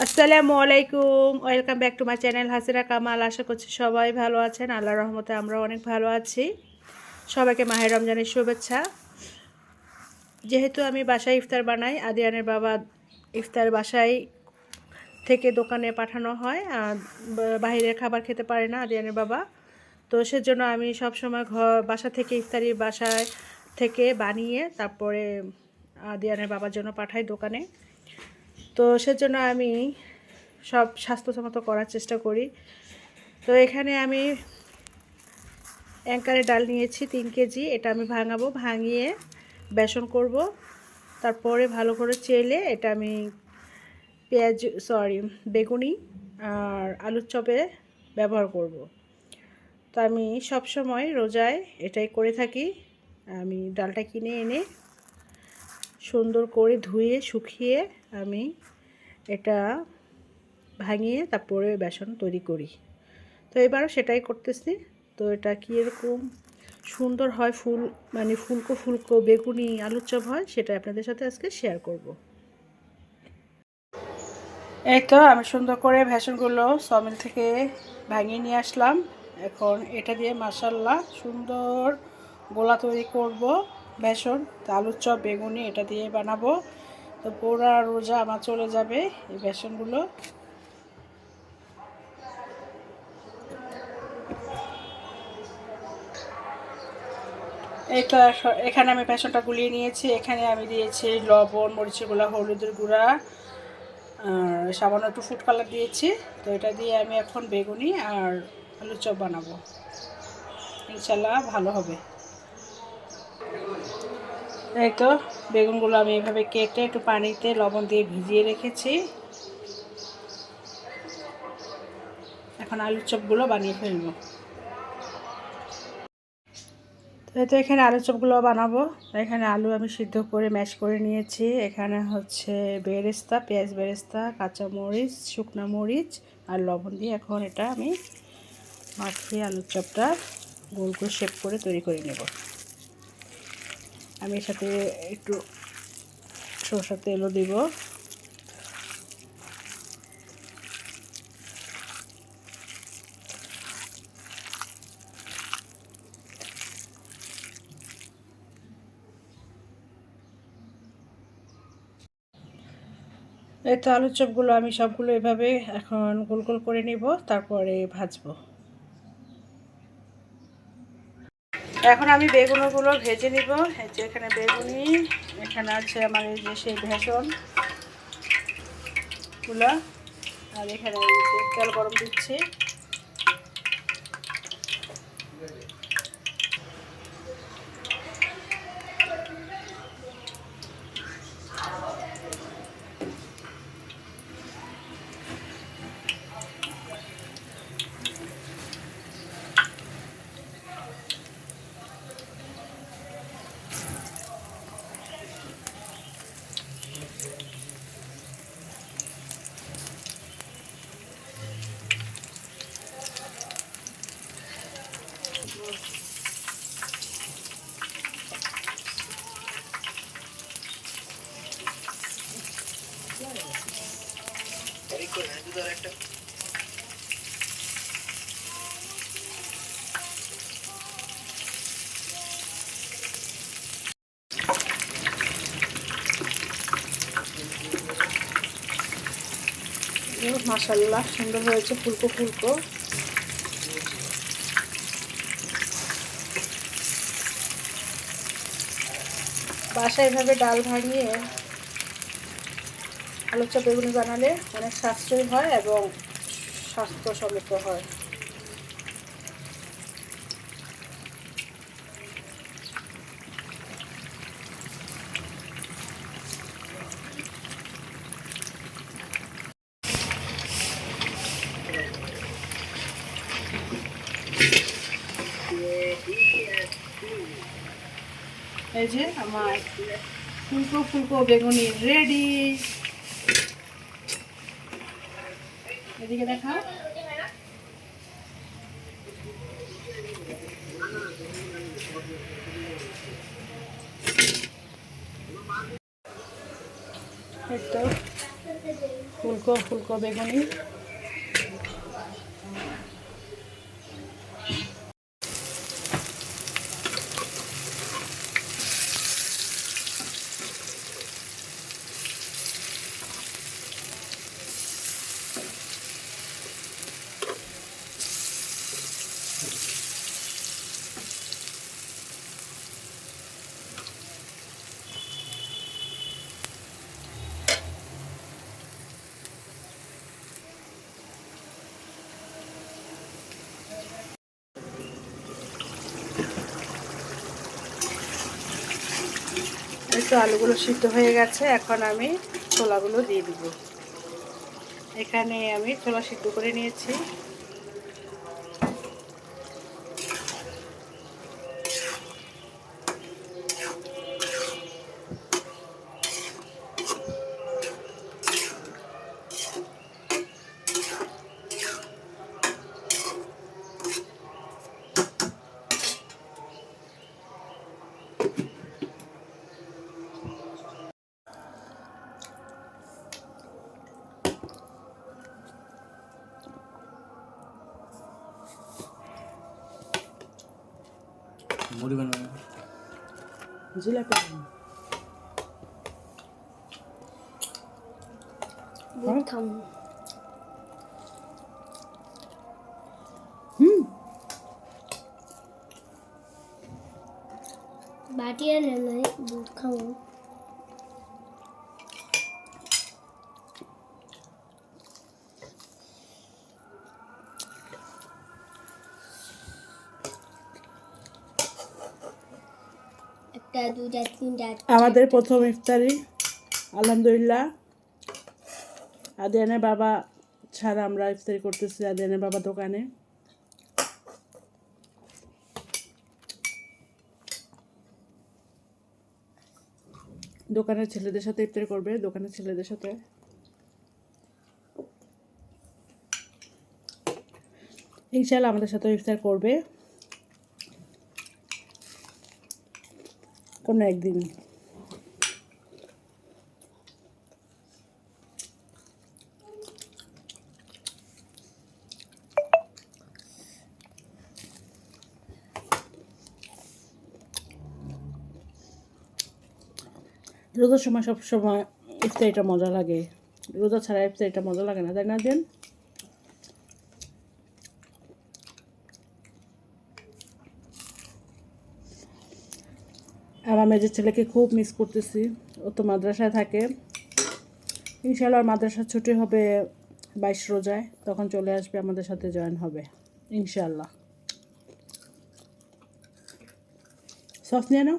আসসালামু আলাইকুম, welcome back to my channel Hasira Kamal. আশা করছি সবাই ভালো আছেন। আল্লাহর রহমতে আমরা অনেক ভালো আছি। সবাইকে মাহে রমজানের শুভেচ্ছা। যেহেতু আমি বাসায় ইফতার বানাই, আদিয়ানের বাবা ইফতার বাসায় থেকে দোকানে পাঠানো হয়, বাইরের খাবার খেতে পারে না আদিয়ানের বাবা। তো সেজন্য আমি সবসময় বাসা থেকে ইফতারি বাসায় থেকে বানিয়ে তারপরে আদিয়ানের বাবার জন্য পাঠাই দোকানে। তো সেজন্য আমি সব স্বাস্থ্যসম্মত করার চেষ্টা করি। তো এখানে আমি অ্যাঙ্কারের ডাল নিয়েছি 3 কেজি। এটা আমি ভাঙিয়ে বেসন করব। তারপরে ভালো করে চেলে এটা আমি বেগুনি আর আলুর চপে ব্যবহার করব। তো আমি সব সময় রোজায় এটাই করে থাকি। আমি ডালটা কিনে এনে সুন্দর করে ধুয়ে শুকিয়ে আমি এটা ভাঙিয়ে তারপরে বেসন তৈরি করি। তো এবারও সেটাই করতেছি। তো এটা কীরকম সুন্দর হয়, ফুলকো ফুলকো বেগুনি আলুর চপ হয়, সেটা আপনাদের সাথে আজকে শেয়ার করব। এই তো আমি সুন্দর করে বেসনগুলো সমিল থেকে ভাঙিয়ে নিয়ে আসলাম। এখন এটা দিয়ে মাশাআল্লাহ সুন্দর গোলা তৈরি করব। বেসন আলুর চপ বেগুনি এটা দিয়ে বানাবো। তো পুরা রোজা আমার চলে যাবে এই বেসনগুলো। এই তো এখানে আমি বেসনটা গুলিয়ে নিয়েছি। এখানে আমি দিয়েছি লবণ, মরিচের গুঁড়া, হলুদের গুঁড়া আর সামান্য একটু ফুড কালার দিয়েছি। তো এটা দিয়ে আমি এখন বেগুনি আর আলুর চপ বানাবো, ইনশাল্লাহ ভালো হবে। এই তো বেগুনগুলো আমি এইভাবে কেটে একটু পানিতে লবণ দিয়ে ভিজিয়ে রেখেছি। এখন আলুর চপগুলো বানিয়ে ফেলবো। তো এখানে আলুর চপগুলো বানাবো। এখানে আলু আমি সিদ্ধ করে ম্যাশ করে নিয়েছি। এখানে হচ্ছে বেরেস্তা, পেঁয়াজ বেরেস্তা, কাঁচামরিচ, শুকনো মরিচ আর লবণ দিয়ে এখন এটা আমি মাখিয়ে আলুর চপটা গোল করে শেপ করে তৈরি করে নেব। আমি এর সাথে একটু সরষের তেলও দিব। এই তো আলুর চপগুলো আমি সবগুলো এভাবে এখন গোল গোল করে নিব, তারপরে ভাজবো। এখন আমি বেগুনগুলো ভেজে নিব। এই যে এখানে বেগুনি, এখানে আছে আমার এই যে সেই বেসনগুলো, আর এখানে তেল গরম দিচ্ছি। মাশাআল্লাহ সুন্দর হয়েছে, ফুলকো ফুলকো। বাসায় এভাবে ডাল ভাঙিয়ে আলুর চপ বেগুনি বানালে অনেক সাশ্রয়ী হয় এবং স্বাস্থ্যসম্মত হয়। এই যে আমার ফুলকো ফুলকো বেগুনি রেডি। এদিকে দেখা। এই তো ফুলকো ফুলকো বেগুনি। এই তো আলুগুলো সিদ্ধ হয়ে গেছে, এখন আমি ছোলাগুলো দিয়ে দিব। এখানে আমি ছোলা সিদ্ধ করে নিয়েছি। মুড়ি বানাবো, জিলাপি খাবো। বাটি এনে নাই, দুধ খাবো। একটা, দুইটা, তিনটা। আমাদের প্রথম ইফতারি আলহামদুলিল্লাহ। আদিয়ানের বাবা ছাড়া আমরা ইফতারি করতেছি আদিয়ানের বাবা দোকানে। দোকানের ছেলেদের সাথে ইফতারি করবে, দোকানের ছেলেদের সাথে। ইনশাআল্লাহ আমাদের সাথে ইফতার করবে কোনো একদিন। রোজার সময় সব সময় ইফতারিটা মজা লাগে, রোজা ছাড়া ইফতারিটা মজা লাগে না, তাই না দেন? আমার মেজের ছেলেকে খুব মিস করতেছি, ও তো মাদ্রাসায় থাকে। ইনশাআল্লাহ মাদ্রাসা ছুটি হবে 22 রোজায়, তখন চলে আসবে, আমাদের সাথে জয়েন হবে ইনশাআল্লাহ। সস নিয়ে নাও।